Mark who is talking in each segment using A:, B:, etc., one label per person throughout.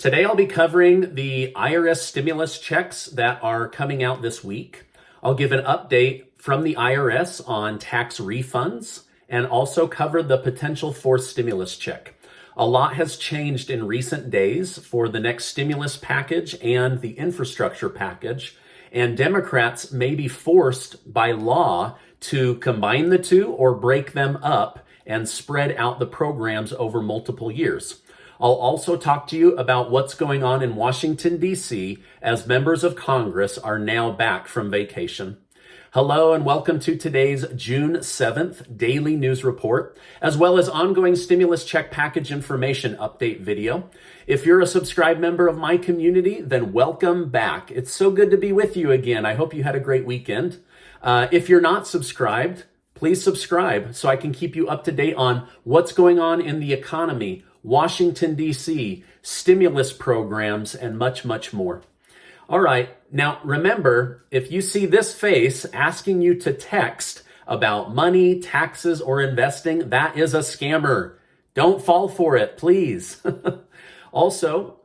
A: Today I'll be covering the IRS stimulus checks that are coming out this week. I'll give an update from the IRS on tax refunds and also cover the potential for stimulus check. A lot has changed in recent days for the next stimulus package and the infrastructure package, and Democrats may be forced by law to combine the two or break them up and spread out the programs over multiple years. I'll also talk to you about what's going on in Washington, D.C. as members of Congress are now back from vacation. Hello and welcome to today's June 7th Daily News Report, as well as ongoing stimulus check package information update video. If you're a subscribed member of my community, then welcome back. It's so good to be with you again. I hope you had a great weekend. If you're not subscribed, please subscribe so I can keep you up to date on what's going on in the economy, Washington, D.C., stimulus programs, and much, much more. All right, now remember, if you see this face asking you to text about money, taxes, or investing, that is a scammer. Don't fall for it, please. Also,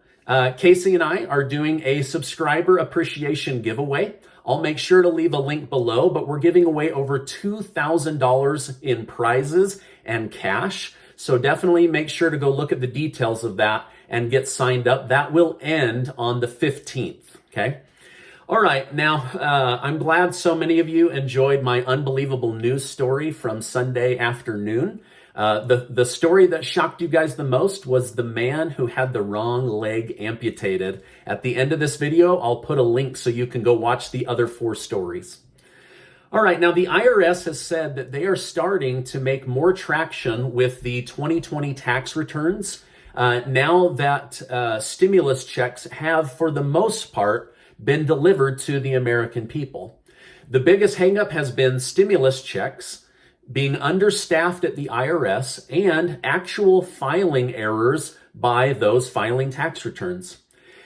A: Casey and I are doing a subscriber appreciation giveaway. I'll make sure to leave a link below, but we're giving away over $2,000 in prizes and cash. So definitely make sure to go look at the details of that and get signed up. That will end on the 15th, okay? All right, now I'm glad so many of you enjoyed my unbelievable news story from Sunday afternoon. The story that shocked you guys the most was the man who had the wrong leg amputated. At the end of this video, I'll put a link so you can go watch the other 4 stories. All right, now the IRS has said that they are starting to make more traction with the 2020 tax returns now that stimulus checks have, for the most part, been delivered to the American people. The biggest hangup has been stimulus checks being understaffed at the IRS and actual filing errors by those filing tax returns.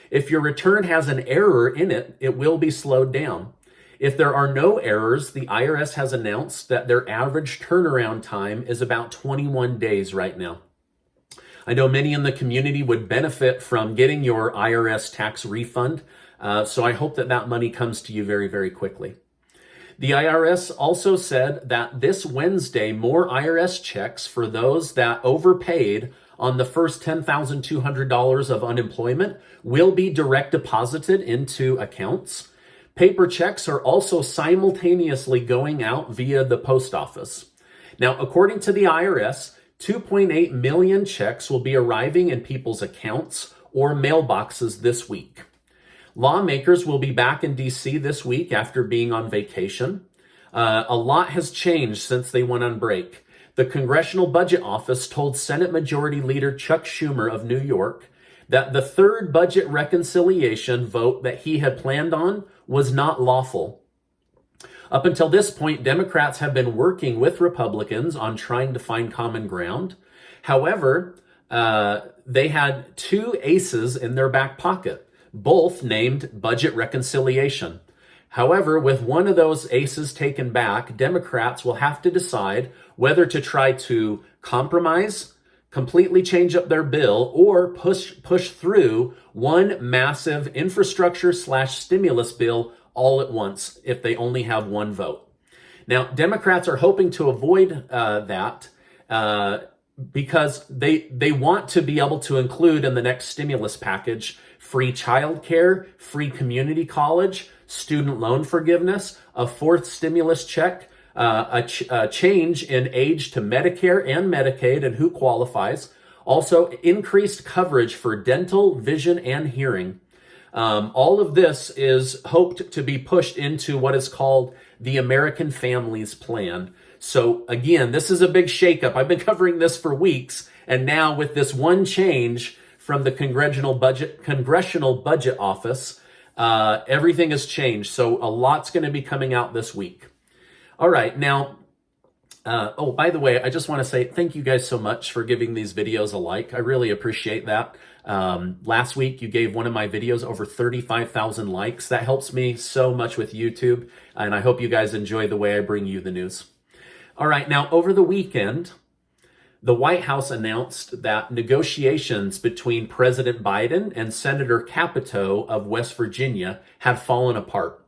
A: If your return has an error in it, it will be slowed down. If there are no errors, the IRS has announced that their average turnaround time is about 21 days right now. I know many in the community would benefit from getting your IRS tax refund, so I hope that that money comes to you very, very quickly. The IRS also said that this Wednesday, more IRS checks for those that overpaid on the first $10,200 of unemployment will be direct deposited into accounts. Paper checks are also simultaneously going out via the post office. Now, according to the IRS, 2.8 million checks will be arriving in people's accounts or mailboxes this week. Lawmakers will be back in D.C. this week after being on vacation. A lot has changed since they went on break. The Congressional Budget Office told Senate Majority Leader Chuck Schumer of New York that the third budget reconciliation vote that he had planned on was not lawful. Up until this point, Democrats have been working with Republicans on trying to find common ground. However, they had 2 aces in their back pocket, both named budget reconciliation. However, with one of those aces taken back, Democrats will have to decide whether to try to compromise, completely change up their bill, or push through one massive infrastructure/stimulus bill all at once if they only have one vote. Now, Democrats are hoping to avoid that because they want to be able to include in the next stimulus package free childcare, free community college, student loan forgiveness, a 4th stimulus check, a change in age to Medicare and Medicaid and who qualifies. Also, increased coverage for dental, vision, and hearing. All of this is hoped to be pushed into what is called the American Families Plan. So again, this is a big shakeup. I've been covering this for weeks, and now with this one change from the Congressional Budget Office, everything has changed. So a lot's going to be coming out this week. All right, now, by the way, I just want to say thank you guys so much for giving these videos a like. I really appreciate that. Last week, you gave one of my videos over 35,000 likes. That helps me so much with YouTube, and I hope you guys enjoy the way I bring you the news. All right, now, over the weekend, the White House announced that negotiations between President Biden and Senator Capito of West Virginia have fallen apart.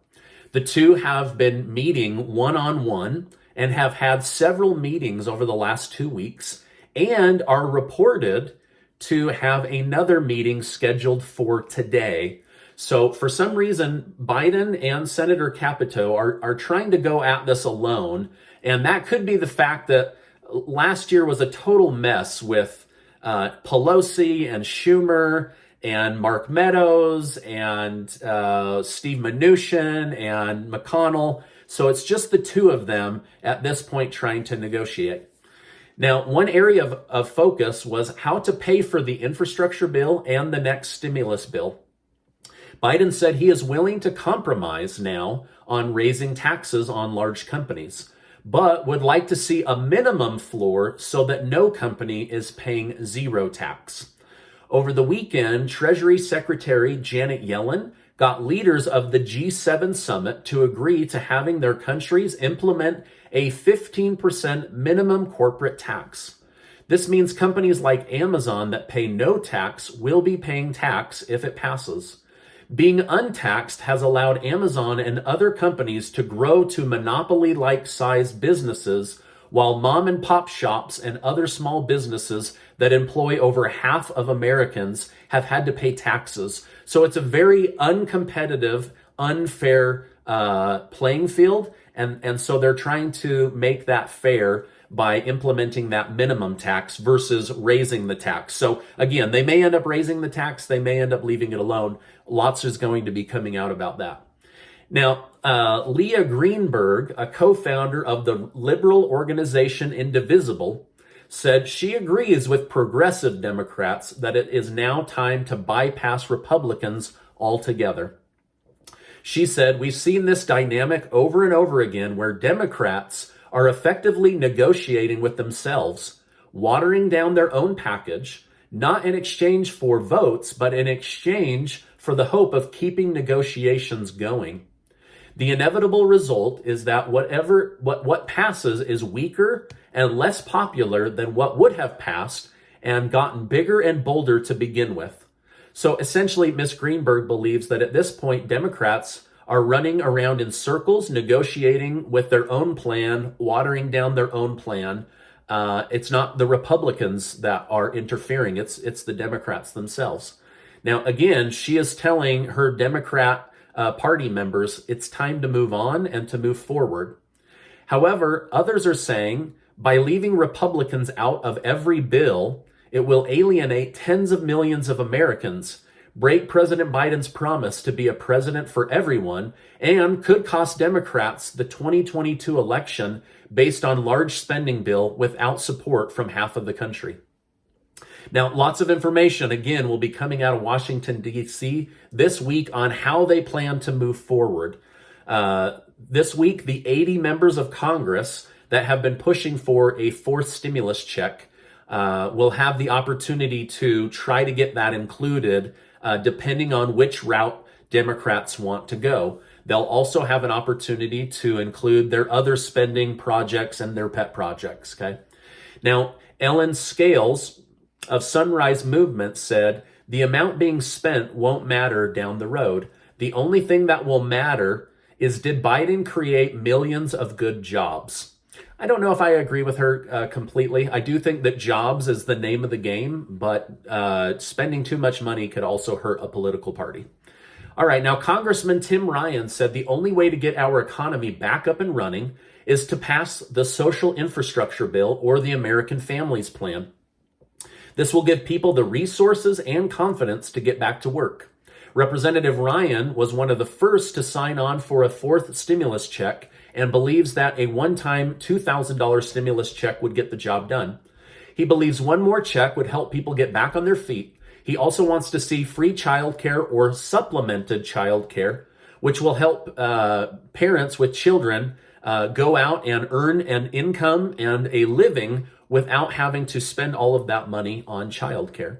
A: The two have been meeting one-on-one and have had several meetings over the last 2 weeks and are reported to have another meeting scheduled for today. So for some reason, Biden and Senator Capito are trying to go at this alone. And that could be the fact that last year was a total mess with Pelosi and Schumer and Mark Meadows and Steve Mnuchin and McConnell. So it's just the two of them at this point trying to negotiate. Now, one area of focus was how to pay for the infrastructure bill and the next stimulus bill. Biden said he is willing to compromise now on raising taxes on large companies, but would like to see a minimum floor so that no company is paying zero tax. Over the weekend, Treasury Secretary Janet Yellen got leaders of the G7 summit to agree to having their countries implement a 15% minimum corporate tax. This means companies like Amazon that pay no tax will be paying tax if it passes. Being untaxed has allowed Amazon and other companies to grow to monopoly-like size businesses, while mom and pop shops and other small businesses that employ over half of Americans have had to pay taxes. So it's a very uncompetitive, unfair playing field. And so they're trying to make that fair by implementing that minimum tax versus raising the tax. So again, they may end up raising the tax. They may end up leaving it alone. Lots is going to be coming out about that. Now, Leah Greenberg, a co-founder of the liberal organization Indivisible, said she agrees with progressive Democrats that it is now time to bypass Republicans altogether. She said, "We've seen this dynamic over and over again where Democrats are effectively negotiating with themselves, watering down their own package, not in exchange for votes, but in exchange for the hope of keeping negotiations going. The inevitable result is that what passes is weaker and less popular than what would have passed and gotten bigger and bolder to begin with." So essentially, Ms. Greenberg believes that at this point, Democrats are running around in circles, negotiating with their own plan, watering down their own plan. It's not the Republicans that are interfering. It's the Democrats themselves. Now, again, she is telling her Democrat party members it's time to move on and to move forward. However, others are saying by leaving Republicans out of every bill, it will alienate tens of millions of Americans, break President Biden's promise to be a president for everyone, and could cost Democrats the 2022 election based on large spending bill without support from half of the country. Now, lots of information, again, will be coming out of Washington, D.C. this week on how they plan to move forward. This week, the 80 members of Congress that have been pushing for a fourth stimulus check will have the opportunity to try to get that included, depending on which route Democrats want to go. They'll also have an opportunity to include their other spending projects and their pet projects, okay? Now, Ellen Scales of Sunrise Movement said, "The amount being spent won't matter down the road. The only thing that will matter is, did Biden create millions of good jobs?" I don't know if I agree with her completely. I do think that jobs is the name of the game, but spending too much money could also hurt a political party. All right, now Congressman Tim Ryan said the only way to get our economy back up and running is to pass the social infrastructure bill or the American Families Plan. This will give people the resources and confidence to get back to work. Representative Ryan was one of the first to sign on for a fourth stimulus check and believes that a one-time $2,000 stimulus check would get the job done. He believes one more check would help people get back on their feet. He also wants to see free childcare or supplemented childcare, which will help parents with children go out and earn an income and a living without having to spend all of that money on childcare.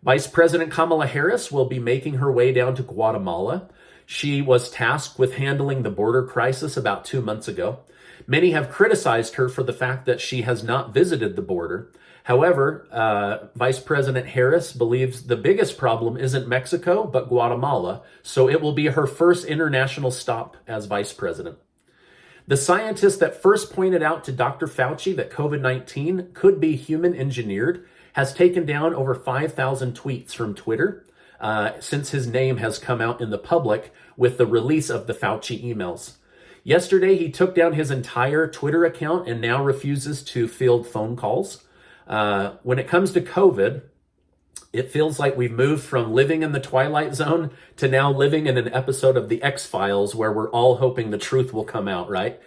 A: Vice President Kamala Harris will be making her way down to Guatemala. She was tasked with handling the border crisis about 2 months ago. Many have criticized her for the fact that she has not visited the border. However, Vice President Harris believes the biggest problem isn't Mexico, but Guatemala, so it will be her first international stop as vice president. The scientist that first pointed out to Dr. Fauci that COVID-19 could be human engineered has taken down over 5,000 tweets from Twitter since his name has come out in the public with the release of the Fauci emails. Yesterday, he took down his entire Twitter account and now refuses to field phone calls. When it comes to COVID, it feels like we've moved from living in the Twilight Zone to now living in an episode of The X-Files where we're all hoping the truth will come out, right?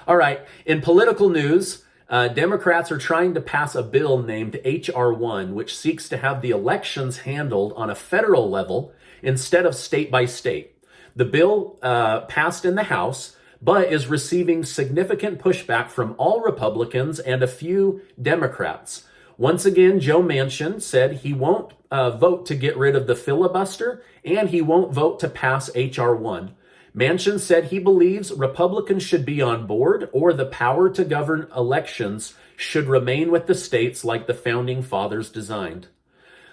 A: All right, in political news, Democrats are trying to pass a bill named H.R. 1, which seeks to have the elections handled on a federal level instead of state by state. The bill passed in the House, but is receiving significant pushback from all Republicans and a few Democrats. Once again, Joe Manchin said he won't vote to get rid of the filibuster, and he won't vote to pass H.R. 1. Manchin said he believes Republicans should be on board, or the power to govern elections should remain with the states like the Founding Fathers designed.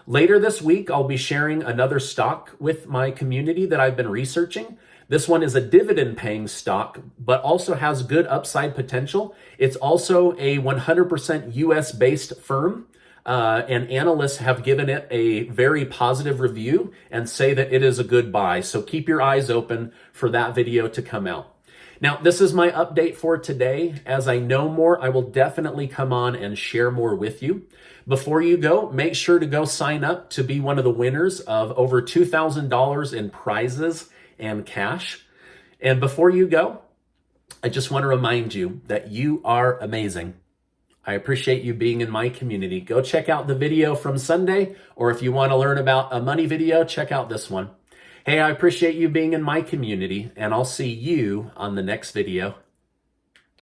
A: Later this week, I'll be sharing another stock with my community that I've been researching. This one is a dividend-paying stock, but also has good upside potential. It's also a 100% US-based firm, and analysts have given it a very positive review and say that it is a good buy. So keep your eyes open for that video to come out. Now, this is my update for today. As I know more, I will definitely come on and share more with you. Before you go, make sure to go sign up to be one of the winners of over $2,000 in prizes and cash. And before you go, I just want to remind you that you are amazing. I appreciate you being in my community. Go check out the video from Sunday, or if you want to learn about a money video, check out this one. Hey, I appreciate you being in my community, and I'll see you on the next video.